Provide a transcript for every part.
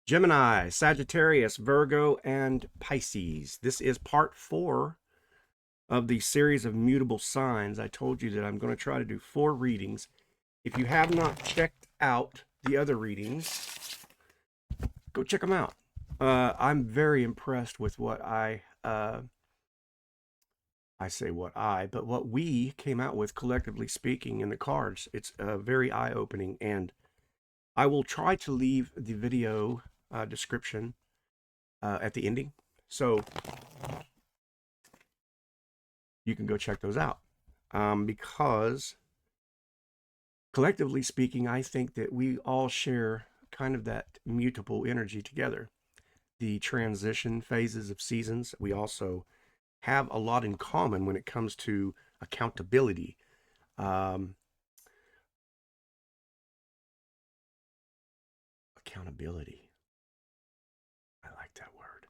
Gemini, Sagittarius, Virgo, and Pisces. This is part 4 of the series of mutable signs. I told you that I'm going to try to do 4 readings. If you have not checked out the other readings, go check them out. I'm very impressed with what what we came out with, collectively speaking, in the cards. It's very eye-opening, and I will try to leave the video description at the ending, so you can go check those out, because collectively speaking, I think that we all share kind of that mutable energy together, the transition phases of seasons. We also have a lot in common when it comes to accountability. Accountability. I like that word.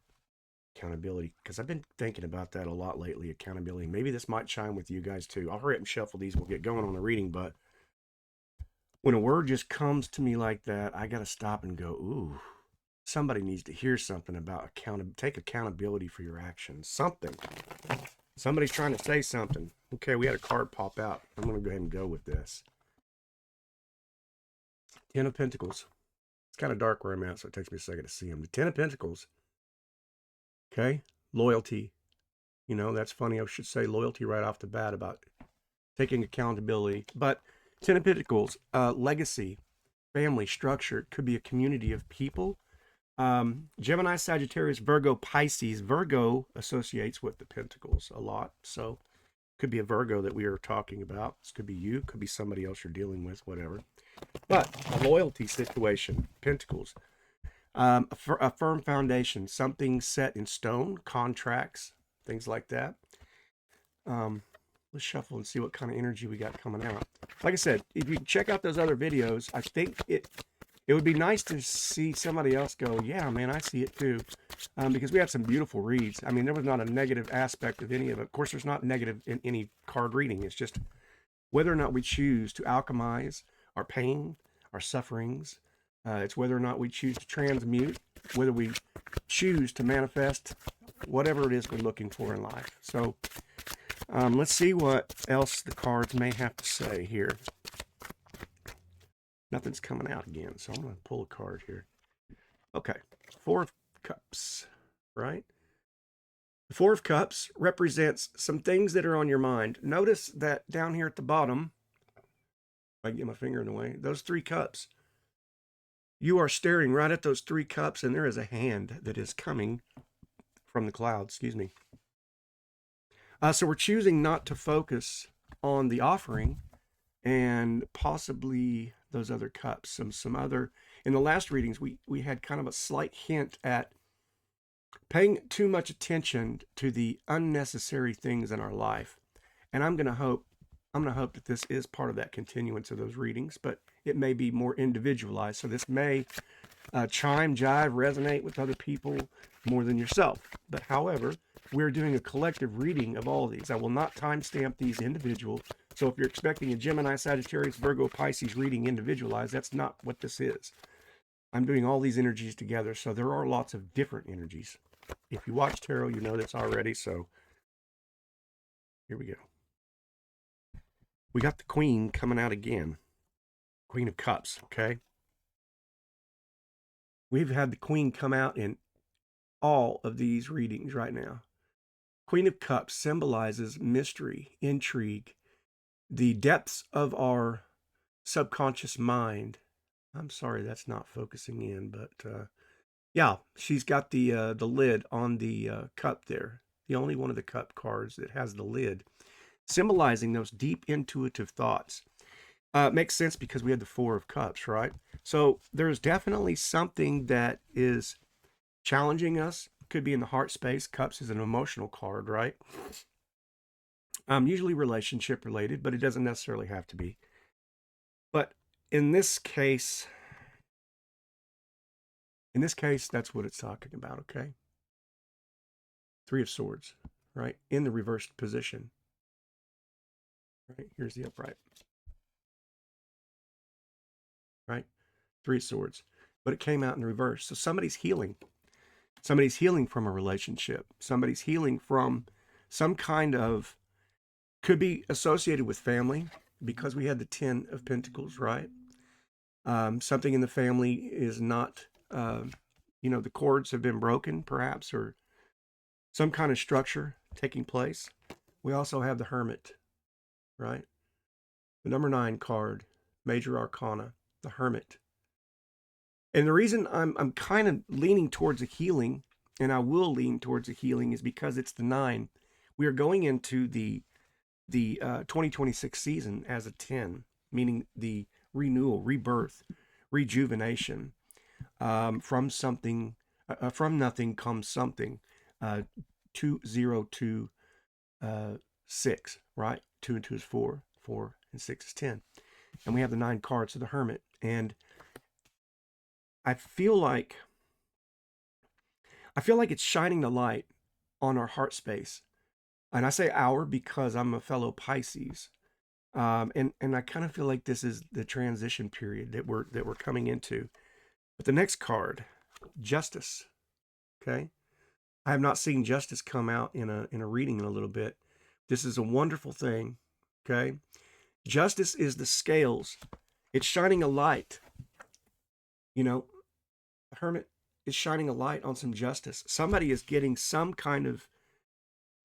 Accountability, because I've been thinking about that a lot lately. Accountability. Maybe this might chime with you guys too. I'll hurry up and shuffle these. We'll get going on the reading, but when a word just comes to me like that, I got to stop and go, ooh, somebody needs to hear something about take accountability for your actions. Something. Somebody's trying to say something. Okay, we had a card pop out. I'm going to go ahead and go with this. Ten of Pentacles. It's kind of dark where I'm at, so it takes me a second to see them. The Ten of Pentacles. Okay, loyalty. You know, that's funny. I should say loyalty right off the bat about taking accountability. But Ten of Pentacles, legacy, family, structure. It could be a community of people. Gemini, Sagittarius, Virgo, Pisces. Virgo associates with the Pentacles a lot, so could be a Virgo that we are talking about. This could be you, could be somebody else you're dealing with, whatever. But a loyalty situation, Pentacles. A firm foundation, something set in stone, contracts, things like that. Let's shuffle and see what kind of energy we got coming out. Like I said, if you check out those other videos, I think it would be nice to see somebody else go, yeah, man, I see it too. Because we had some beautiful reads. I mean, there was not a negative aspect of any of it. Of course, there's not negative in any card reading. It's just whether or not we choose to alchemize our pain, our sufferings. It's whether or not we choose to transmute, whether we choose to manifest whatever it is we're looking for in life. So let's see what else the cards may have to say here. Nothing's coming out again, so I'm going to pull a card here. Okay, Four of Cups, right? The Four of Cups represents some things that are on your mind. Notice that down here at the bottom, if I can get my finger in the way, those 3 cups. You are staring right at those 3 cups, and there is a hand that is coming from the clouds, excuse me. So we're choosing not to focus on the offering and possibly those other cups. Some other, in the last readings, we had kind of a slight hint at paying too much attention to the unnecessary things in our life. And I'm going to hope that this is part of that continuance of those readings, but it may be more individualized. So this may chime, jive, resonate with other people more than yourself. But however, we're doing a collective reading of all of these. I will not timestamp these individual. So if you're expecting a Gemini, Sagittarius, Virgo, Pisces reading individualized, that's not what this is. I'm doing all these energies together, so there are lots of different energies. If you watch tarot, you know this already, so here we go. We got the Queen coming out again. Queen of Cups, okay? We've had the Queen come out in all of these readings right now. Queen of Cups symbolizes mystery, intrigue, the depths of our subconscious mind. I'm sorry, that's not focusing in, but yeah, she's got the lid on the cup there. The only one of the cup cards that has the lid, symbolizing those deep intuitive thoughts. Makes sense because we had the Four of Cups, right? So there's definitely something that is challenging us. Could be in the heart space. Cups is an emotional card, right? Usually relationship related, but it doesn't necessarily have to be. But in this case, that's what it's talking about, okay? Three of Swords, right? In the reversed position. Right? Here's the upright. Right? Three of Swords. but it came out in reverse. So somebody's healing. Somebody's healing from a relationship. Somebody's healing from some kind of, could be associated with family, because we had the 10 of Pentacles, right? Something in the family is not, the cords have been broken, perhaps, or some kind of structure taking place. We also have the Hermit, right? The number 9 card, Major Arcana, the Hermit. And the reason I'm kind of leaning towards a healing, and I will lean towards a healing, is because it's the 9. We are going into the 2026 season as a 10, meaning the renewal, rebirth, rejuvenation. From something, from nothing comes something. 2026, right? 2 and 2 is 4, 4 and 6 is 10. And we have the 9 cards of the Hermit. And I feel like it's shining the light on our heart space. And I say our because I'm a fellow Pisces. And I kind of feel like this is the transition period that we're coming into. But the next card, Justice. Okay. I have not seen Justice come out in a reading in a little bit. This is a wonderful thing. Okay. Justice is the scales. It's shining a light. The Hermit is shining a light on some justice. Somebody is getting some kind of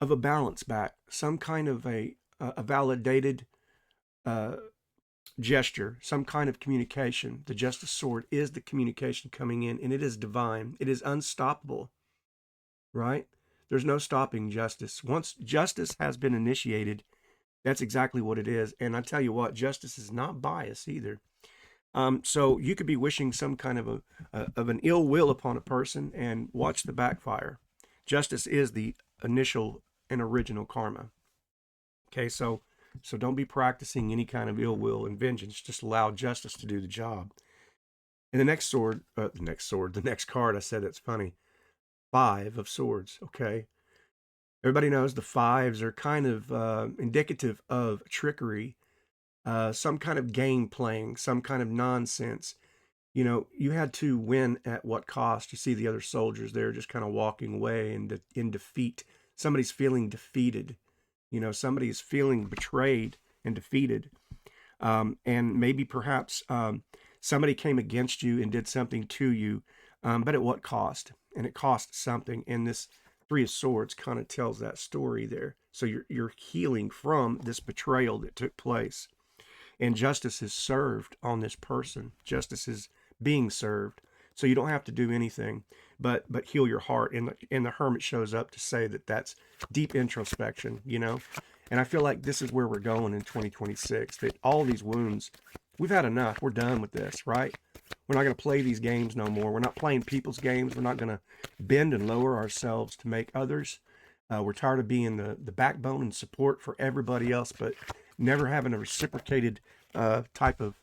a balance back, some kind of a validated gesture, some kind of communication. The Justice sword is the communication coming in, and it is divine. It is unstoppable, right? There's no stopping justice. Once justice has been initiated, that's exactly what it is. And I tell you what, justice is not bias either. So you could be wishing some kind of an ill will upon a person, and watch the backfire. Justice is the initial and original karma. Okay, so don't be practicing any kind of ill will and vengeance. Just allow justice to do the job. And the next card, I said that's funny. 5 of Swords, okay? Everybody knows the 5s are kind of indicative of trickery, some kind of game playing, some kind of nonsense. You had to win at what cost. You see the other soldiers there just kind of walking away in defeat. Somebody's feeling defeated. Somebody is feeling betrayed and defeated. And maybe perhaps somebody came against you and did something to you, but at what cost? And it cost something. And this 3 of Swords kind of tells that story there. So you're healing from this betrayal that took place. And justice is served on this person. Justice is being served. So you don't have to do anything but heal your heart. And the Hermit shows up to say that that's deep introspection, And I feel like this is where we're going in 2026, that all these wounds, we've had enough. We're done with this, right? We're not going to play these games no more. We're not playing people's games. We're not going to bend and lower ourselves to make others. We're tired of being the backbone and support for everybody else, but never having a reciprocated type of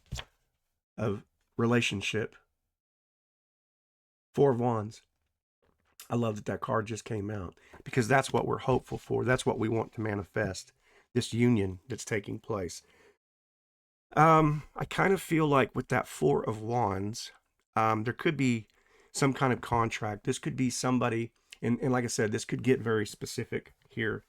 relationship. 4 of Wands. I love that card just came out, because that's what we're hopeful for. That's what we want to manifest, this union that's taking place. I kind of feel like with that 4 of Wands, there could be some kind of contract. This could be somebody, and like I said, this could get very specific here,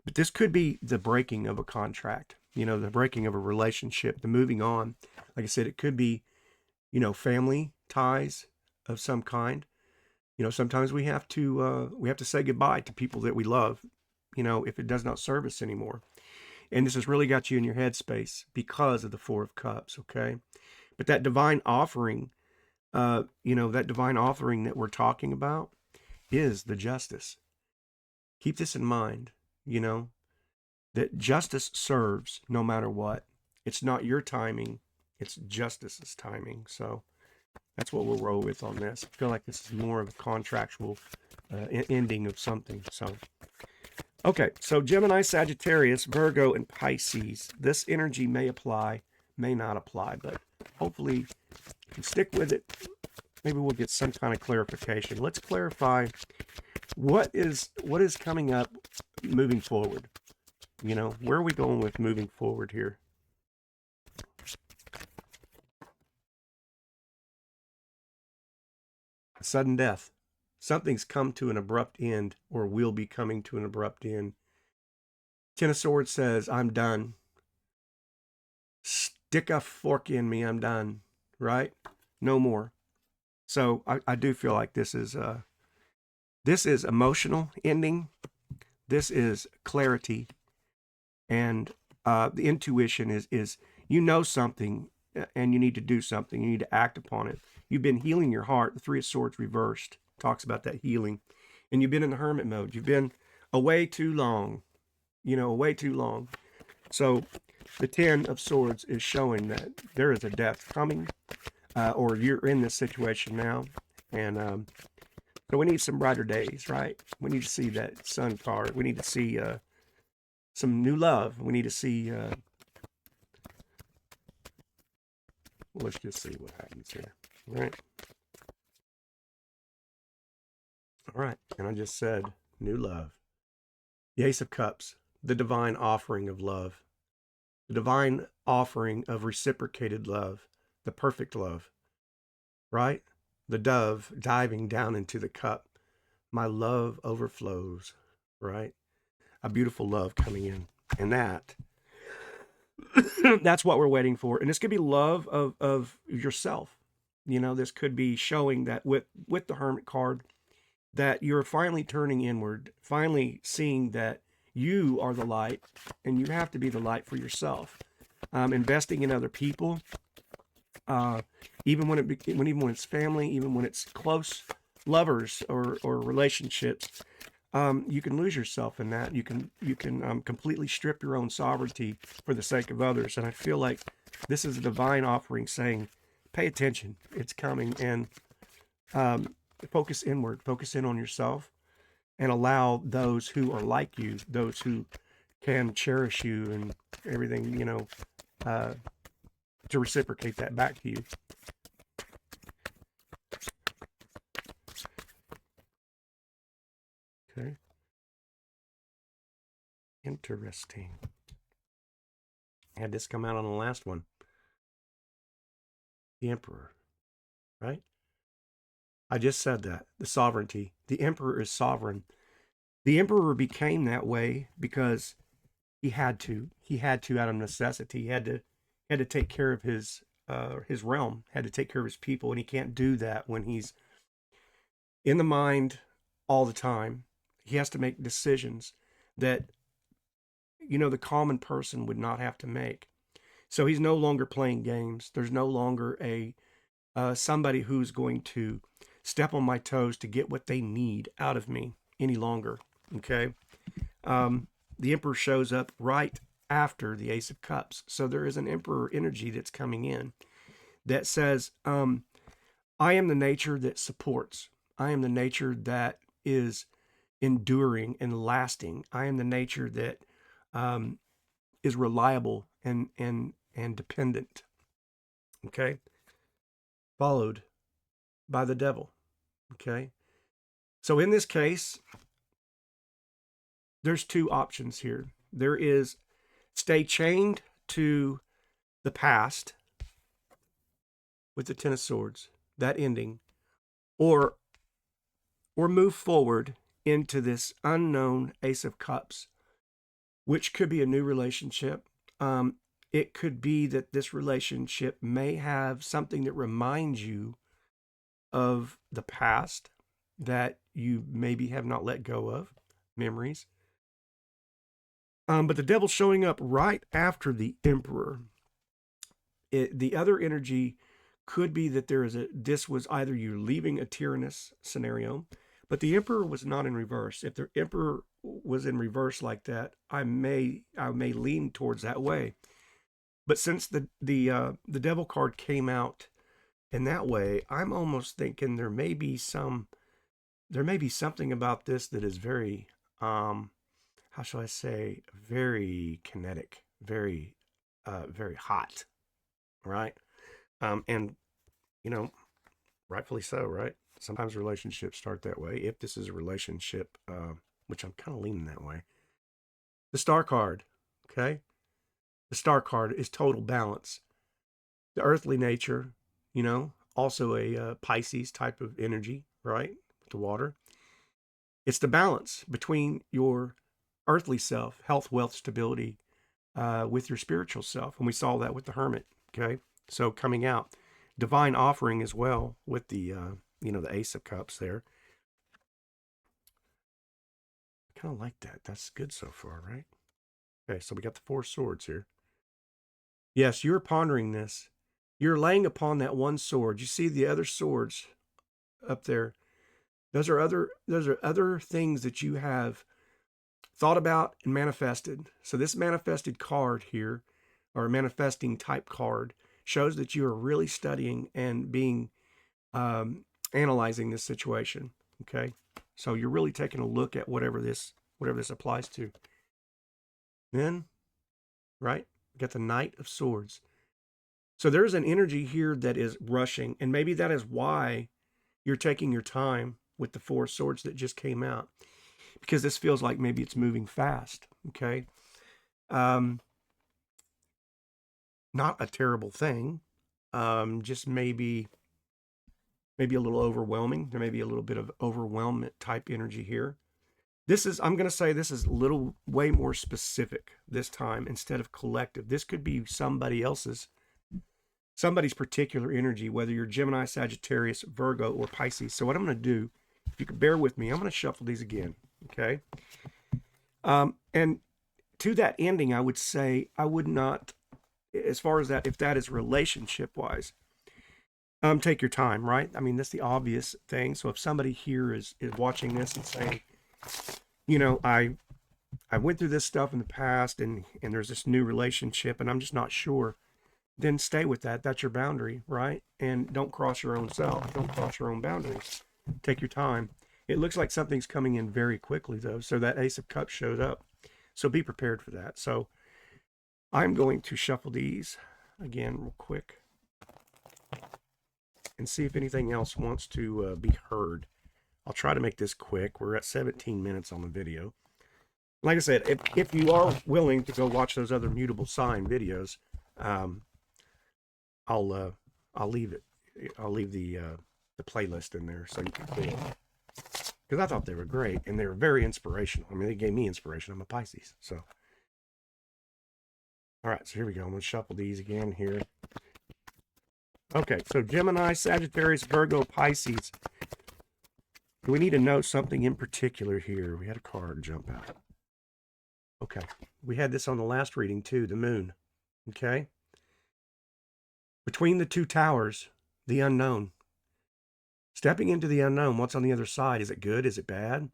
but this could be the breaking of a contract, the breaking of a relationship, the moving on. Like I said, it could be, family ties of some kind. Sometimes we have to say goodbye to people that we love, if it does not serve us anymore. And this has really got you in your headspace because of the 4 of Cups, okay? But that divine offering, that divine offering that we're talking about is the Justice. Keep this in mind, that justice serves no matter what. It's not your timing, it's justice's timing. So that's what we'll roll with on this. I feel like this is more of a contractual ending of something. So, okay, so Gemini, Sagittarius, Virgo, and Pisces. This energy may apply, may not apply, but hopefully if you stick with it, maybe we'll get some kind of clarification. Let's clarify what is coming up moving forward. Where are we going with moving forward here? sudden death. Something's come to an abrupt end or will be coming to an abrupt end. Ten of Swords says, I'm done. Stick a fork in me, I'm done, right? No more. So I do feel like this is emotional ending. This is clarity. And the intuition is you know something and you need to do something. You need to act upon it. You've been healing your heart. The Three of Swords reversed talks about that healing. And you've been in the hermit mode. You've been away too long. Way too long. So the Ten of Swords is showing that there is a death coming, or you're in this situation now. And so we need some brighter days, right? We need to see that sun card. We need to see some new love. We need to see, let's just see what happens here, right? All right, and I just said new love. The Ace of Cups, the divine offering of love, the divine offering of reciprocated love, the perfect love, right? The dove diving down into the cup. My love overflows, right? A beautiful love coming in. And that's what we're waiting for. And this could be love of yourself. This could be showing that with the Hermit card, that you're finally turning inward, finally seeing that you are the light and you have to be the light for yourself. Investing in other people, even when it's family, even when it's close lovers or relationships, you can lose yourself in that. You can completely strip your own sovereignty for the sake of others. And I feel like this is a divine offering saying, pay attention, it's coming, and focus inward, focus in on yourself, and allow those who are like you, those who can cherish you and everything, to reciprocate that back to you. Okay. Interesting. Had this come out on the last one. The Emperor, right? I just said that. The sovereignty. The Emperor is sovereign. The Emperor became that way because he had to. He had to out of necessity. He had to take care of his realm, had to take care of his people, and he can't do that when he's in the mind all the time. He has to make decisions that the common person would not have to make. So he's no longer playing games. There's no longer somebody who's going to step on my toes to get what they need out of me any longer. Okay. The Emperor shows up right after the Ace of Cups. So there is an Emperor energy that's coming in that says, I am the nature that supports. I am the nature that is enduring and lasting. I am the nature that is reliable and dependent. Okay. Followed by the devil. Okay. So in this case, there's two options here. There is stay chained to the past with the Ten of Swords, that ending, or move forward into this unknown Ace of Cups, which could be a new relationship. It could be that this relationship may have something that reminds you of the past that you maybe have not let go of, memories. But the devil's showing up right after the Emperor. The other energy could be that this was either you leaving a tyrannous scenario, but the Emperor was not in reverse. If the Emperor was in reverse like that, I may lean towards that way. But since the devil card came out in that way, I'm almost thinking there may be something about this that is very, how shall I say, very kinetic, very hot, right? And rightfully so, right? Sometimes relationships start that way. If this is a relationship, which I'm kind of leaning that way. The Star card, okay? The Star card is total balance. The earthly nature, also a Pisces type of energy, right? With the water. It's the balance between your earthly self, health, wealth, stability, with your spiritual self. And we saw that with the Hermit, okay? So coming out, divine offering as well with the, the Ace of Cups there. I kind of like that. That's good so far, right? Okay, so we got the Four Swords here. Yes, you're pondering this. You're laying upon that one sword. You see the other swords up there. Those are other things that you have thought about and manifested. So this manifested card here, or manifesting type card, shows that you are really studying and being analyzing this situation. Okay, so you're really taking a look at whatever this applies to. Then, right, we got the Knight of Swords. So there's an energy here that is rushing, and maybe that is why you're taking your time with the Four Swords that just came out, because this feels like maybe it's moving fast. Okay, not a terrible thing, just maybe a little overwhelming. There may be a little bit of overwhelmment type energy here. I'm going to say this is way more specific this time instead of collective. This could be somebody's particular energy, whether you're Gemini, Sagittarius, Virgo, or Pisces. So what I'm going to do, if you could bear with me, I'm going to shuffle these again, okay? And to that ending, I would say I would not, as far as that, if that is relationship-wise, take your time, right? I mean, that's the obvious thing. So if somebody here is watching this and saying, I went through this stuff in the past and there's this new relationship and I'm just not sure, then stay with that. That's your boundary, right? And don't cross your own self. Don't cross your own boundaries. Take your time. It looks like something's coming in very quickly, though. So that Ace of Cups showed up. So be prepared for that. So I'm going to shuffle these again real quick and see if anything else wants to be heard. I'll try to make this quick. We're at 17 minutes on the video. Like I said, if you are willing to go watch those other mutable sign videos, I'll leave it. I'll leave the playlist in there so you can see it. Because I thought they were great and they were very inspirational. I mean, they gave me inspiration. I'm a Pisces, so. All right, so here we go. I'm going to shuffle these again here. Okay, so Gemini, Sagittarius, Virgo, Pisces. Do we need to know something in particular here? We had a card jump out. Okay, we had this on the last reading too, the moon. Okay. Between the two towers, the unknown. Stepping into the unknown, what's on the other side? Is it good? Is it bad?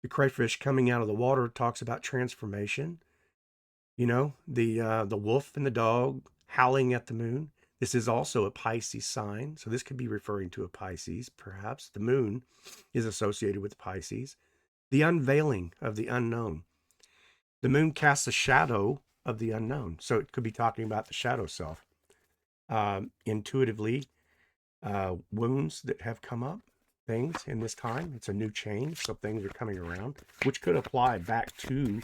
The crayfish coming out of the water talks about transformation. The wolf and the dog howling at the moon. This is also a Pisces sign, so this could be referring to a Pisces, perhaps. The moon is associated with Pisces. The unveiling of the unknown. The moon casts a shadow of the unknown, so it could be talking about the shadow self. Intuitively, wounds that have come up, things in this time. It's a new change, so things are coming around, which could apply back to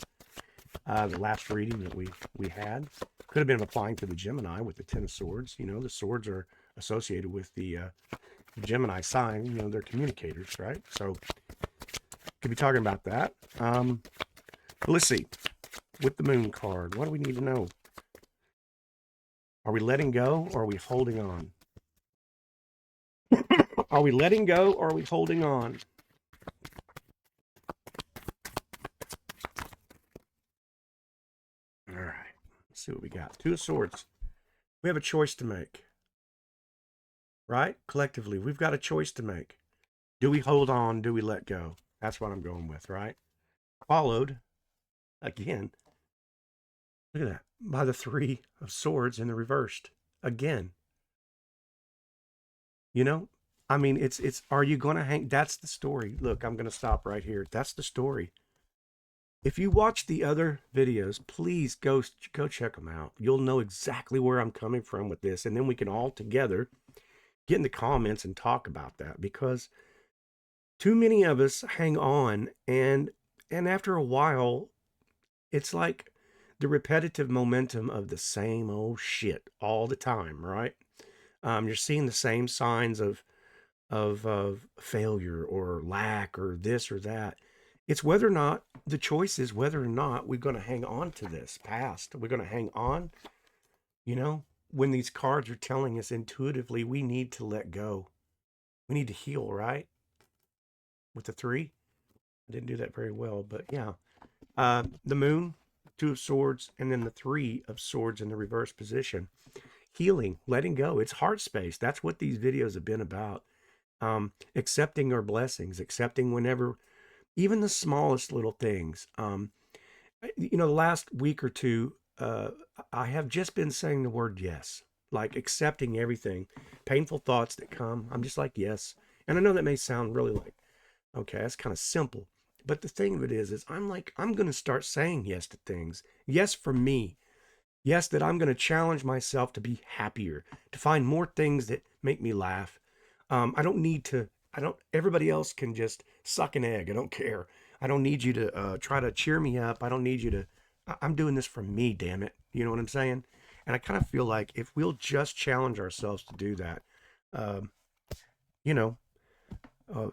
the last reading that we had. Could have been applying to the Gemini with the Ten of Swords. The swords are associated with the Gemini sign. They're communicators, right? So could be talking about that. Let's see. With the moon card, what do we need to know? Are we letting go or are we holding on? Are we letting go or are we holding on? All right. Let's see what we got. Two of Swords. We have a choice to make. Right? Collectively, we've got a choice to make. Do we hold on? Do we let go? That's what I'm going with, right? Followed, again, look at that, by the Three of Swords in the reversed. Again. I mean, it's, are you going to hang? That's the story. Look, I'm going to stop right here. That's the story. If you watch the other videos, please go check them out. You'll know exactly where I'm coming from with this. And then we can all together get in the comments and talk about that, because too many of us hang on, and after a while, it's like the repetitive momentum of the same old shit all the time, right? You're seeing the same signs of failure or lack or this or that. It's whether or not the choice is whether or not we're going to hang on to this past. We're going to hang on, you know, when these cards are telling us intuitively we need to let go. We need to heal, right? With the 3. I didn't do that very well, but yeah. The moon, 2 of swords, and then the 3 of swords in the reverse position. Healing, letting go. It's heart space. That's what these videos have been about. Accepting our blessings, accepting whenever, even the smallest little things. The last week or two, I have just been saying the word yes, like accepting everything, painful thoughts that come. I'm just like, yes. And I know that may sound really like, okay, that's kind of simple. But the thing of it is I'm going to start saying yes to things. Yes, for me. Yes, that I'm going to challenge myself to be happier, to find more things that make me laugh. I don't need to, everybody else can just suck an egg. I don't care. I don't need you to try to cheer me up. I don't need you to, I'm doing this for me, damn it. You know what I'm saying? And I kind of feel like if we'll just challenge ourselves to do that, um, you know, uh,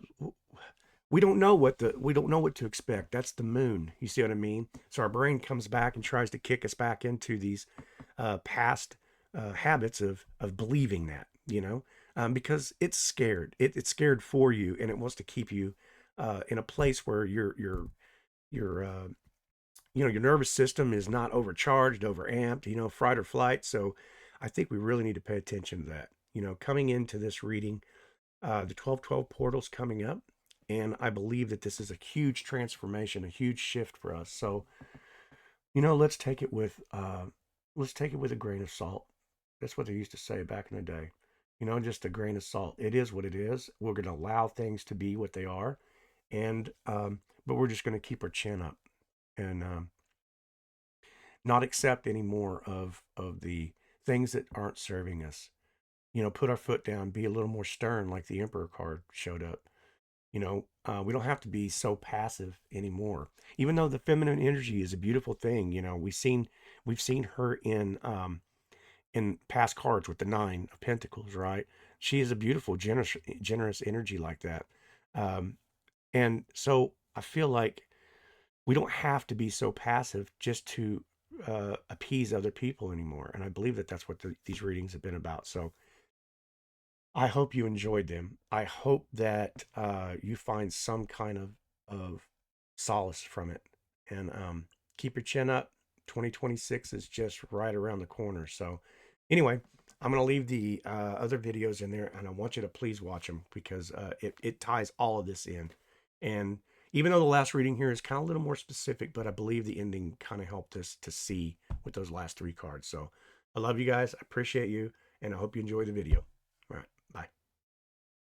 we don't know what to expect. That's the moon. You see what I mean? So our brain comes back and tries to kick us back into these past habits of believing that, because it's scared. It's scared for you, and it wants to keep you in a place where your your nervous system is not overcharged, overamped, fight or flight. So I think we really need to pay attention to that. Coming into this reading, the 1212 portal's coming up, and I believe that this is a huge transformation, a huge shift for us. So, let's take it with a grain of salt. That's what they used to say back in the day. Just a grain of salt. It is what it is. We're going to allow things to be what they are, and but we're just going to keep our chin up and not accept any more of the things that aren't serving us. Put our foot down, be a little more stern, like the Emperor card showed up. We don't have to be so passive anymore. Even though the feminine energy is a beautiful thing, we've seen her in past cards with the 9 of Pentacles, right? She is a beautiful, generous energy like that. And so I feel like we don't have to be so passive just to appease other people anymore. And I believe that that's what these readings have been about. So I hope you enjoyed them. I hope that you find some kind of solace from it. And keep your chin up. 2026 is just right around the corner. So anyway, I'm going to leave the other videos in there, and I want you to please watch them because it ties all of this in. And even though the last reading here is kind of a little more specific, but I believe the ending kind of helped us to see with those last 3 cards. So I love you guys. I appreciate you, and I hope you enjoy the video.